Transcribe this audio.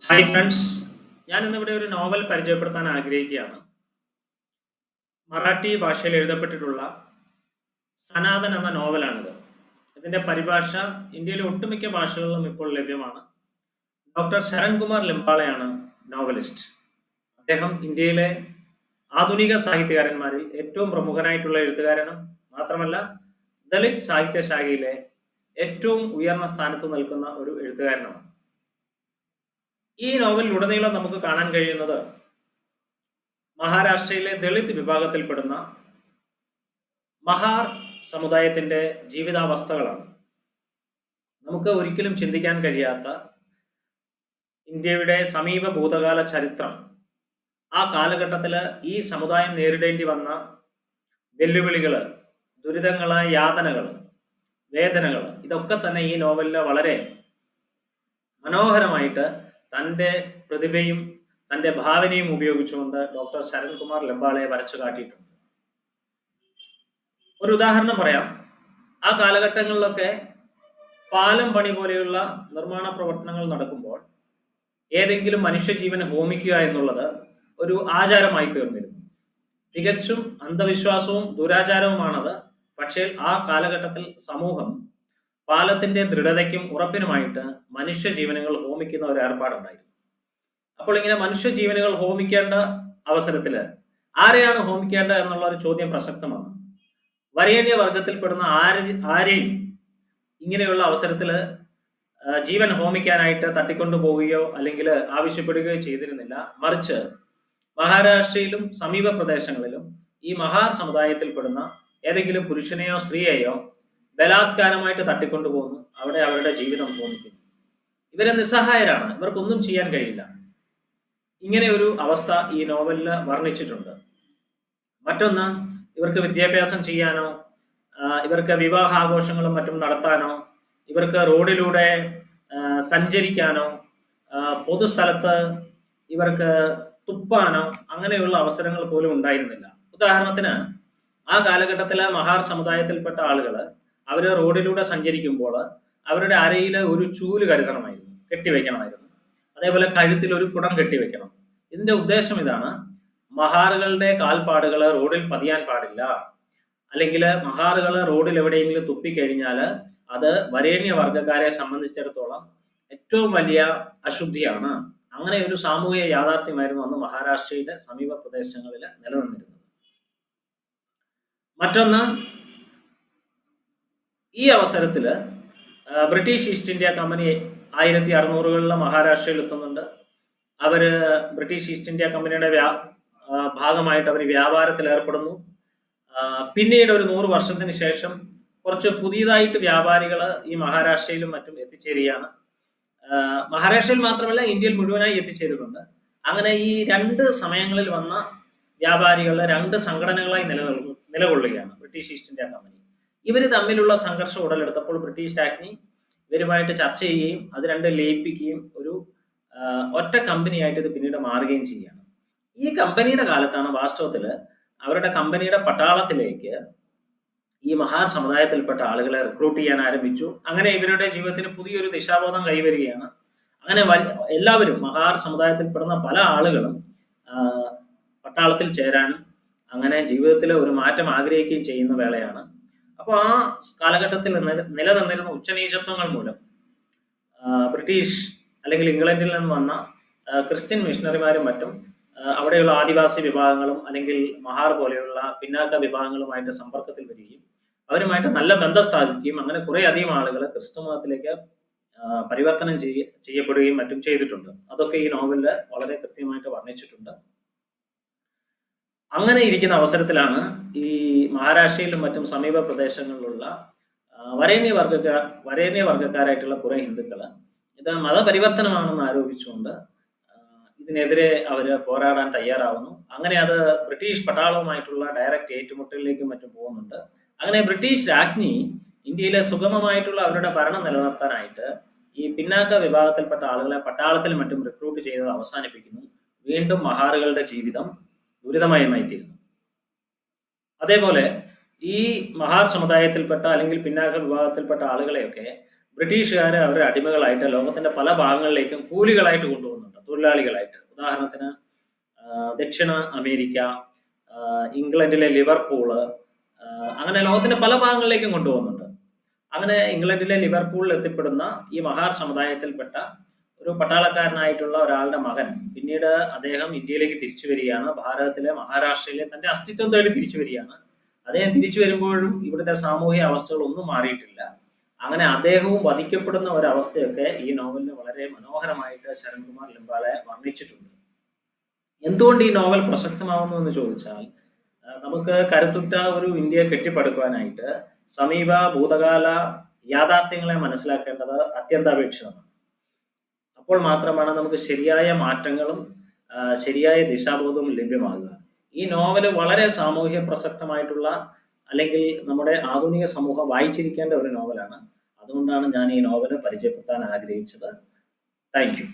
Hi friends, ഞാൻ ഇന്നിവിടെ ഒരു നോവൽ പരിചയപ്പെടുത്താൻ ആഗ്രഹിക്കുകയാണ്. മറാഠി ഭാഷയിൽ എഴുതപ്പെട്ടിട്ടുള്ള സനാതൻ എന്ന നോവലാണിത്. ഇതിന്റെ പരിഭാഷ ഇന്ത്യയിലെ ഒട്ടുമിക്ക ഭാഷകളിലും ഇപ്പോൾ ലഭ്യമാണ്. ഡോക്ടർ ശരൺകുമാർ ലിംബാളയാണ് നോവലിസ്റ്റ്. അദ്ദേഹം ഇന്ത്യയിലെ ആധുനിക സാഹിത്യകാരന്മാരിൽ ഏറ്റവും പ്രമുഖനായിട്ടുള്ള എഴുത്തുകാരനും മാത്രമല്ല ദളിത് സാഹിത്യ ശാഖയിലെ ഏറ്റവും ഉയർന്ന സ്ഥാനത്ത് നിൽക്കുന്ന ഒരു എഴുത്തുകാരനുമാണ്. ഈ നോവലിലുടനീളം നമുക്ക് കാണാൻ കഴിയുന്നത് മഹാരാഷ്ട്രയിലെ ദളിത് വിഭാഗത്തിൽപ്പെടുന്ന മഹാർ സമുദായത്തിന്റെ ജീവിതാവസ്ഥകളാണ്. നമുക്ക് ഒരിക്കലും ചിന്തിക്കാൻ കഴിയാത്ത ഇന്ത്യയുടെ സമീപ ഭൂതകാല ചരിത്രം, ആ കാലഘട്ടത്തിൽ ഈ സമുദായം നേരിടേണ്ടി വന്ന വെല്ലുവിളികള്, ദുരിതങ്ങള്, യാതനകൾ, വേദനകൾ, ഇതൊക്കെ തന്നെ ഈ നോവലിൽ വളരെ മനോഹരമായിട്ട് തൻ്റെ പ്രതിഭയും തൻ്റെ ഭാവനയും ഉപയോഗിച്ചുകൊണ്ട് ഡോക്ടർ ശരൺകുമാർ ലിംബാളെ വരച്ചു കാട്ടിയിട്ടുണ്ട്. ഒരു ഉദാഹരണം പറയാം. ആ കാലഘട്ടങ്ങളിലൊക്കെ പാലം പണി പോലെയുള്ള നിർമ്മാണ പ്രവർത്തനങ്ങൾ നടക്കുമ്പോൾ ഏതെങ്കിലും മനുഷ്യജീവനെ ഹോമിക്കുക എന്നുള്ളത് ഒരു ആചാരമായി തീർന്നിരുന്നു. തികച്ചും അന്ധവിശ്വാസവും ദുരാചാരവുമാണത്. പക്ഷേ ആ കാലഘട്ടത്തിൽ സമൂഹം പാലത്തിന്റെ ദൃഢതയ്ക്കും ഉറപ്പിനുമായിട്ട് മനുഷ്യജീവനുകൾ ഹോമിക്കുന്ന ഒരു ഏർപ്പാടുണ്ടായിരുന്നു. അപ്പോൾ ഇങ്ങനെ മനുഷ്യജീവനുകൾ ഹോമിക്കേണ്ട അവസരത്തിൽ ആരെയാണ് ഹോമിക്കേണ്ടത് എന്നുള്ള ഒരു ചോദ്യം പ്രസക്തമാണ്. വരേണ്യ വർഗത്തിൽപ്പെടുന്ന ആരെയും ഇങ്ങനെയുള്ള അവസരത്തിൽ ജീവൻ ഹോമിക്കാനായിട്ട് തട്ടിക്കൊണ്ടു പോവുകയോ അല്ലെങ്കിൽ ആവശ്യപ്പെടുകയോ ചെയ്തിരുന്നില്ല. മറിച്ച് മഹാരാഷ്ട്രയിലും സമീപ പ്രദേശങ്ങളിലും ഈ മഹാർ സമുദായത്തിൽപ്പെടുന്ന ഏതെങ്കിലും പുരുഷനെയോ സ്ത്രീയെയോ ബലാത്കാരമായിട്ട് തട്ടിക്കൊണ്ടുപോകുന്നു. അവിടെ അവരുടെ ജീവിതം ഹോമിക്കുന്നു. ഇവരെ നിസ്സഹായരാണ്, ഇവർക്കൊന്നും ചെയ്യാൻ കഴിയില്ല. ഇങ്ങനെ ഒരു അവസ്ഥ ഈ നോവലിൽ വർണ്ണിച്ചിട്ടുണ്ട്. മറ്റൊന്ന്, ഇവർക്ക് വിദ്യാഭ്യാസം ചെയ്യാനോ ഇവർക്ക് വിവാഹാഘോഷങ്ങളും മറ്റും നടത്താനോ ഇവർക്ക് റോഡിലൂടെ സഞ്ചരിക്കാനോ പൊതുസ്ഥലത്ത് ഇവർക്ക് തുപ്പാനോ അങ്ങനെയുള്ള അവസരങ്ങൾ പോലും ഉണ്ടായിരുന്നില്ല. ഉദാഹരണത്തിന്, ആ കാലഘട്ടത്തിലെ മഹാർ സമുദായത്തിൽപ്പെട്ട ആളുകൾ അവര് റോഡിലൂടെ സഞ്ചരിക്കുമ്പോൾ അവരുടെ അരയിൽ ഒരു ചൂല് കരുതണമായിരുന്നു, കെട്ടിവെക്കണമായിരുന്നു. അതേപോലെ കഴുത്തിൽ ഒരു കുടം കെട്ടിവെക്കണം. ഇതിന്റെ ഉദ്ദേശം ഇതാണ്: മഹാറുകളുടെ കാൽപ്പാടുകൾ റോഡിൽ പതിയാൻ പാടില്ല, അല്ലെങ്കിൽ മഹാറുകൾ റോഡിൽ എവിടെയെങ്കിലും തുപ്പിക്കഴിഞ്ഞാൽ അത് വരേണ്യ വർഗ്ഗക്കാരെ സംബന്ധിച്ചിടത്തോളം ഏറ്റവും വലിയ അശുദ്ധിയാണ്. അങ്ങനെ ഒരു സാമൂഹിക യാഥാർത്ഥ്യമായിരുന്നു അന്ന് മഹാരാഷ്ട്രയുടെ സമീപ പ്രദേശങ്ങളിൽ നിലനിന്നിരുന്നത്. മറ്റൊന്ന്, ഈ അവസരത്തിൽ ബ്രിട്ടീഷ് ഈസ്റ്റ് ഇന്ത്യ കമ്പനി 1600-കളിൽ മഹാരാഷ്ട്രയിൽ എത്തുന്നുണ്ട്. അവര് ബ്രിട്ടീഷ് ഈസ്റ്റ് ഇന്ത്യ കമ്പനിയുടെ ഭാഗമായിട്ട് അവർ വ്യാപാരത്തിൽ ഏർപ്പെടുന്നു. പിന്നീട് ഒരു 100 വർഷത്തിന് ശേഷം കുറച്ച് പുതിയതായിട്ട് വ്യാപാരികൾ ഈ മഹാരാഷ്ട്രയിലും മറ്റും എത്തിച്ചേരുകയാണ്. മഹാരാഷ്ട്രയിൽ മാത്രമല്ല, ഇന്ത്യയിൽ മുഴുവനായി എത്തിച്ചേരുന്നുണ്ട്. അങ്ങനെ ഈ രണ്ട് സമയങ്ങളിൽ വന്ന വ്യാപാരികൾ രണ്ട് സംഘടനകളായി നിലകൊള്ളുകയാണ് ബ്രിട്ടീഷ് ഈസ്റ്റ് ഇന്ത്യ കമ്പനി. ഇവർ തമ്മിലുള്ള സംഘർഷം ഉടലെടുത്തപ്പോൾ ബ്രിട്ടീഷ് രാജ്ഞി ഇവരുമായിട്ട് ചർച്ച ചെയ്യുകയും അത് രണ്ട് ലയിപ്പിക്കുകയും ഒരു ഒറ്റ കമ്പനിയായിട്ട് ഇത് പിന്നീട് മാറുകയും ചെയ്യുകയാണ്. ഈ കമ്പനിയുടെ കാലത്താണ് വാസ്തവത്തിൽ അവരുടെ കമ്പനിയുടെ പട്ടാളത്തിലേക്ക് ഈ മഹാർ സമുദായത്തിൽപ്പെട്ട ആളുകളെ റിക്രൂട്ട് ചെയ്യാൻ ആരംഭിച്ചു. അങ്ങനെ ഇവരുടെ ജീവിതത്തിന് പുതിയൊരു ദിശാബോധം കൈവരികയാണ്. അങ്ങനെ എല്ലാവരും മഹാർ സമുദായത്തിൽപ്പെടുന്ന പല ആളുകളും പട്ടാളത്തിൽ ചേരാനും അങ്ങനെ ജീവിതത്തിൽ ഒരു മാറ്റം ആഗ്രഹിക്കുകയും ചെയ്യുന്ന വേളയാണ്. അപ്പോൾ ആ കാലഘട്ടത്തിൽ നിലനിന്നിരുന്ന ഉച്ചനീചത്വങ്ങൾ മൂലം ബ്രിട്ടീഷ് അല്ലെങ്കിൽ ഇംഗ്ലണ്ടിൽ നിന്ന് വന്ന ക്രിസ്ത്യൻ മിഷണറിമാരും മറ്റും അവിടെയുള്ള ആദിവാസി വിഭാഗങ്ങളും അല്ലെങ്കിൽ മഹാർ പോലെയുള്ള പിന്നാക്ക വിഭാഗങ്ങളുമായിട്ട് സമ്പർക്കത്തിൽ വരികയും അവരുമായിട്ട് നല്ല ബന്ധം സ്ഥാപിക്കുകയും അങ്ങനെ കുറെ അധികം ആളുകൾ ക്രിസ്തു മതത്തിലേക്ക് പരിവർത്തനം ചെയ്യപ്പെടുകയും മറ്റും ചെയ്തിട്ടുണ്ട്. അതൊക്കെ ഈ നോവലിൽ വളരെ കൃത്യമായിട്ട് വർണ്ണിച്ചിട്ടുണ്ട്. അങ്ങനെ ഇരിക്കുന്ന അവസരത്തിലാണ് ഈ മഹാരാഷ്ട്രയിലും മറ്റും സമീപ പ്രദേശങ്ങളിലുള്ള വരേണ്യ വർഗ്ഗക്കാരായിട്ടുള്ള കുറെ ഹിന്ദുക്കൾ ഇത് മതപരിവർത്തനമാണെന്ന് ആരോപിച്ചുകൊണ്ട് ഇതിനെതിരെ അവര് പോരാടാൻ തയ്യാറാവുന്നു. അങ്ങനെ അത് ബ്രിട്ടീഷ് പട്ടാളവുമായിട്ടുള്ള ഡയറക്റ്റ് ഏറ്റുമുട്ടലിലേക്കും മറ്റും പോകുന്നുണ്ട്. അങ്ങനെ ബ്രിട്ടീഷ് രാജ്ഞി ഇന്ത്യയിലെ സുഗമമായിട്ടുള്ള അവരുടെ ഭരണം നിലനിർത്താനായിട്ട് ഈ പിന്നാക്ക വിഭാഗത്തിൽപ്പെട്ട ആളുകളെ പട്ടാളത്തിൽ മറ്റും റിക്രൂട്ട് ചെയ്തത് അവസാനിപ്പിക്കുന്നു. വീണ്ടും മഹാറുകളുടെ ജീവിതം ദുരിതമയമായി തീരുന്നു. അതേപോലെ ഈ മഹാർ സമുദായത്തിൽപ്പെട്ട അല്ലെങ്കിൽ പിന്നാക്ക വിഭാഗത്തിൽപ്പെട്ട ആളുകളെയൊക്കെ ബ്രിട്ടീഷുകാർ അവരുടെ അടിമകളായിട്ട് ലോകത്തിന്റെ പല ഭാഗങ്ങളിലേക്കും കൂലികളായിട്ട് കൊണ്ടുപോകുന്നുണ്ട്. തൊഴിലാളികളായിട്ട്. ഉദാഹരണത്തിന് ദക്ഷിണ അമേരിക്ക, ഇംഗ്ലണ്ടിലെ ലിവർപൂള്, അങ്ങനെ ലോകത്തിന്റെ പല ഭാഗങ്ങളിലേക്കും കൊണ്ടുപോകുന്നുണ്ട്. അങ്ങനെ ഇംഗ്ലണ്ടിലെ ലിവർപൂളിൽ എത്തിപ്പെടുന്ന ഈ മഹാർ സമുദായത്തിൽപ്പെട്ട ഒരു പട്ടാളക്കാരനായിട്ടുള്ള ഒരാളുടെ മകൻ പിന്നീട് അദ്ദേഹം ഇന്ത്യയിലേക്ക് തിരിച്ചു വരികയാണ്. ഭാരതത്തിലെ മഹാരാഷ്ട്രയിലെ തന്റെ അസ്തിത്വം തേടി തിരിച്ചു വരികയാണ്. അദ്ദേഹം തിരിച്ചു വരുമ്പോഴും ഇവിടുത്തെ സാമൂഹിക അവസ്ഥകൾ ഒന്നും മാറിയിട്ടില്ല. അങ്ങനെ അദ്ദേഹവും വധിക്കപ്പെടുന്ന ഒരവസ്ഥയൊക്കെ ഈ നോവലിന് വളരെ മനോഹരമായിട്ട് ശരൺകുമാർ ലിംബാലെ വർണ്ണിച്ചിട്ടുണ്ട്. എന്തുകൊണ്ട് ഈ നോവൽ പ്രസക്തമാവുന്നു എന്ന് ചോദിച്ചാൽ, നമുക്ക് കരുത്തുറ്റ ഒരു ഇന്ത്യയെ കെട്ടിപ്പടുക്കുവാനായിട്ട് സമീപ ഭൂതകാല യാഥാർത്ഥ്യങ്ങളെ മനസ്സിലാക്കേണ്ടത് അത്യന്താപേക്ഷിതമാണ്. അപ്പോൾ മാത്രമാണ് നമുക്ക് ശരിയായ മാറ്റങ്ങളും ശരിയായ ദിശാബോധവും ലഭ്യമാകുക. ഈ നോവൽ വളരെ സാമൂഹ്യ പ്രസക്തമായിട്ടുള്ള, അല്ലെങ്കിൽ നമ്മുടെ ആധുനിക സമൂഹം വായിച്ചിരിക്കേണ്ട ഒരു നോവലാണ്. അതുകൊണ്ടാണ് ഞാൻ ഈ നോവൽ പരിചയപ്പെടുത്താൻ ആഗ്രഹിച്ചത്. Thank you.